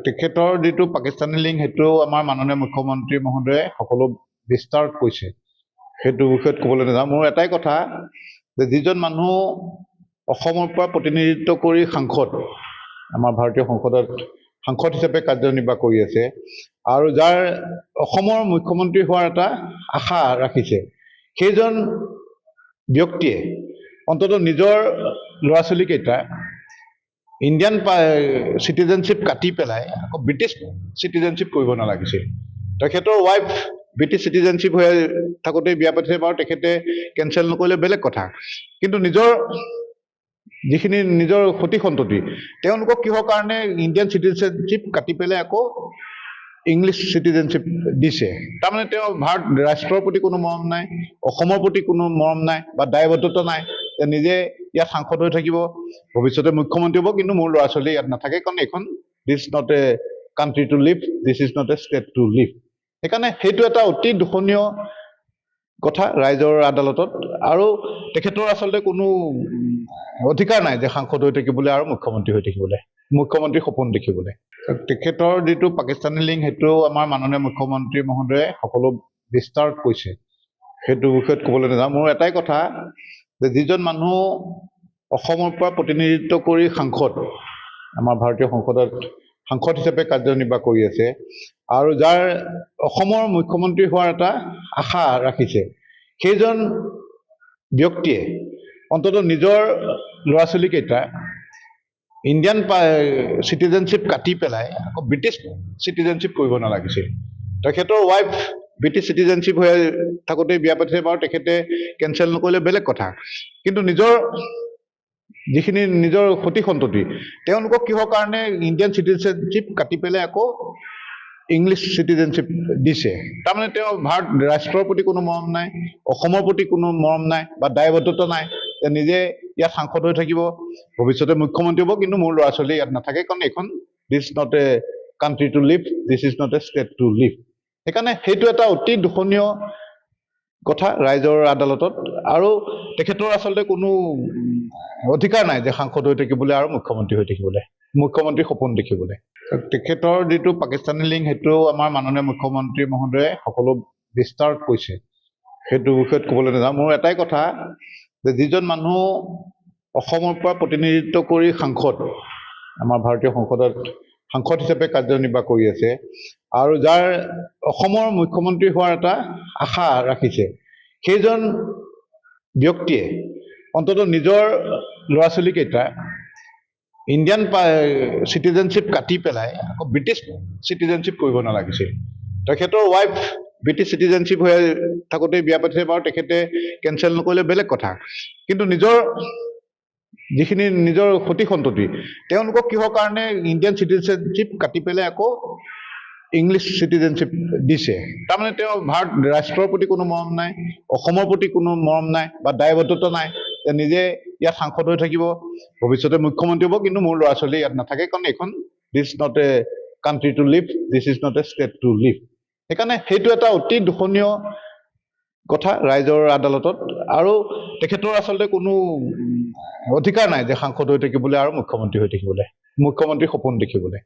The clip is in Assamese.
তেখেতৰ যিটো পাকিস্তানী লিংক সেইটো আমাৰ মাননীয় মুখ্যমন্ত্ৰী মহোদয়ে সকলো বিস্তাৰত কৈছে। সেইটো বিষয়ত ক'বলৈ নাযাওঁ। মোৰ এটাই কথা যে যিজন মানুহ অসমৰ পৰা প্ৰতিনিধিত্ব কৰি সাংসদ, আমাৰ ভাৰতীয় সংসদত সাংসদ হিচাপে কাৰ্যনিৰ্বাহ কৰি আছে আৰু যাৰ অসমৰ মুখ্যমন্ত্ৰী হোৱাৰ এটা আশা ৰাখিছে, সেইজন ব্যক্তিয়ে অন্ততঃ নিজৰ ল'ৰা ছোৱালীকেইটা ইণ্ডিয়ান চিটিজেনশ্বিপ কাটি পেলাই আকৌ ব্ৰিটিছ চিটিজেনশ্বিপ কৰিব নালাগিছিল। তেখেতৰ ৱাইফ ব্ৰিটিছ চিটিজেনশ্বিপ হৈ থাকোঁতে বিয়া পাতিছে, বাৰু তেখেতে কেঞ্চেল নকৰিলে বেলেগ কথা, কিন্তু নিজৰ যিখিনি নিজৰ সতি সন্ততি তেওঁলোকক কিহৰ কাৰণে ইণ্ডিয়ান চিটিজেনশ্বিপ কাটি পেলাই আকৌ ইংলিছ চিটিজেনশ্বিপ দিছে। তাৰমানে তেওঁ ভাৰত ৰাষ্ট্ৰৰ প্ৰতি কোনো মৰম নাই, অসমৰ প্ৰতি কোনো মৰম নাই বা দায়বদ্ধতা নাই যে নিজে ইয়াত সাংসদ হৈ থাকিব, ভৱিষ্যতে মুখ্যমন্ত্ৰী হ'ব, কিন্তু মোৰ ল'ৰা ছোৱালী ইয়াত নাথাকে, কাৰণ এইখন this not a country to live, this is not a state to live. সেইকাৰণে সেইটো এটা অতি দুখনীয় কথা ৰাইজৰ আদালতত, আৰু তেখেতৰ আচলতে কোনো অধিকাৰ নাই যে সাংসদ হৈ থাকিবলৈ আৰু মুখ্যমন্ত্ৰী হৈ থাকিবলৈ, মুখ্যমন্ত্ৰীৰ সপোন দেখিবলৈ। তেখেতৰ যিটো পাকিস্তানী লিংক সেইটো আমাৰ মাননীয় মুখ্যমন্ত্ৰী মহোদয়ে সকলো বিস্তাৰত কৈছে। সেইটো বিষয়ত ক'বলৈ নাযাওঁ। মোৰ এটাই কথা যে যিজন মানুহ অসমৰ পৰা প্ৰতিনিধিত্ব কৰি সাংসদ, আমাৰ ভাৰতীয় সংসদত সাংসদ হিচাপে কাৰ্যনিৰ্বাহ কৰি আছে আৰু যাৰ অসমৰ মুখ্যমন্ত্ৰী হোৱাৰ এটা আশা ৰাখিছে, সেইজন ব্যক্তিয়ে অন্ততঃ নিজৰ ল'ৰা ছোৱালীকেইটা ইণ্ডিয়ান চিটিজেনশ্বিপ কাটি পেলাই আকৌ ব্ৰিটিছ চিটিজেনশ্বিপ কৰিব নালাগিছিল। তেখেতৰ ৱাইফ ব্ৰিটিছ চিটিজেনশ্বিপ হৈ থাকোঁতে বিয়া পাতিছে, বাৰু তেখেতে কেঞ্চেল নকৰিলে বেলেগ কথা, কিন্তু নিজৰ যিখিনি নিজৰ সতি সন্ততি তেওঁলোকক কিহৰ কাৰণে ইণ্ডিয়ান চিটিজেনশ্বিপ কাটি পেলাই আকৌ ইংলিছ চিটিজেনশ্বিপ দিছে। তাৰমানে তেওঁ ভাৰত ৰাষ্ট্ৰৰ প্ৰতি কোনো মৰম নাই, অসমৰ প্ৰতি কোনো মৰম নাই বা দায়বদ্ধতা নাই যে নিজে ইয়াত সাংসদ হৈ থাকিব, ভৱিষ্যতে মুখ্যমন্ত্ৰী হ'ব, কিন্তু মোৰ ল'ৰা ছোৱালী ইয়াত নাথাকে, কাৰণ এইখন this not a country to live, this is not a state to live. সেইকাৰণে সেইটো এটা অতি দুখনীয় কথা ৰাইজৰ আদালতত, আৰু তেখেতৰ আচলতে কোনো অধিকাৰ নাই যে সাংসদ হৈ থাকিবলৈ আৰু মুখ্যমন্ত্ৰী হৈ থাকিবলৈ, মুখ্যমন্ত্ৰীৰ সপোন দেখিবলৈ। তেখেতৰ যিটো পাকিস্তানী লিংক সেইটো আমাৰ মাননীয় মুখ্যমন্ত্ৰী মহোদয়ে সকলো বিস্তাৰত কৈছে। সেইটো বিষয়ত ক'বলৈ নাযাওঁ। মোৰ এটাই কথা যে যিজন মানুহ অসমৰ পৰা প্ৰতিনিধিত্ব কৰি সাংসদ, আমাৰ ভাৰতীয় সংসদত সাংসদ হিচাপে কাৰ্যনিৰ্বাহ কৰি আছে আৰু যাৰ অসমৰ মুখ্যমন্ত্ৰী হোৱাৰ এটা আশা ৰাখিছে, সেইজন ব্যক্তিয়ে অন্ততঃ নিজৰ ল'ৰা ছোৱালীকেইটা ইণ্ডিয়ান চিটিজেনশ্বিপ কাটি পেলাই আকৌ ব্ৰিটিছ চিটিজেনশ্বিপ কৰিব নালাগিছিল। তেখেতৰ ৱাইফ ব্ৰিটিছ চিটিজেনশ্বিপ হৈ থাকোঁতে বিয়া পাতিছে, বাৰু তেখেতে কেঞ্চেল নকৰিলে বেলেগ কথা, কিন্তু নিজৰ যিখিনি নিজৰ সতি সন্ততি তেওঁলোকক কিহৰ কাৰণে ইণ্ডিয়ান চিটিজেনশ্বিপ কাটি পেলাই আকৌ ইংলিছ চিটিজেনশ্বিপ দিছে। তাৰমানে তেওঁ ভাৰত ৰাষ্ট্ৰৰ প্ৰতি কোনো মৰম নাই, অসমৰ প্ৰতি কোনো মৰম নাই বা দায়বদ্ধতা নাই যে নিজে ইয়াত সাংসদ হৈ থাকিব, ভৱিষ্যতে মুখ্যমন্ত্ৰী হ'ব, কিন্তু মোৰ ল'ৰা ছোৱালী ইয়াত নাথাকে, কাৰণ এইখন this not a country to live, this is not a state to live. সেইকাৰণে সেইটো এটা অতি দুখনীয় কথা ৰাইজৰ আদালতত, আৰু তেখেতৰ আচলতে কোনো অধিকাৰ নাই যে সাংসদ হৈ থাকিবলৈ আৰু মুখ্যমন্ত্ৰী হৈ থাকিবলৈ, মুখ্যমন্ত্ৰীৰ সপোন দেখিবলৈ।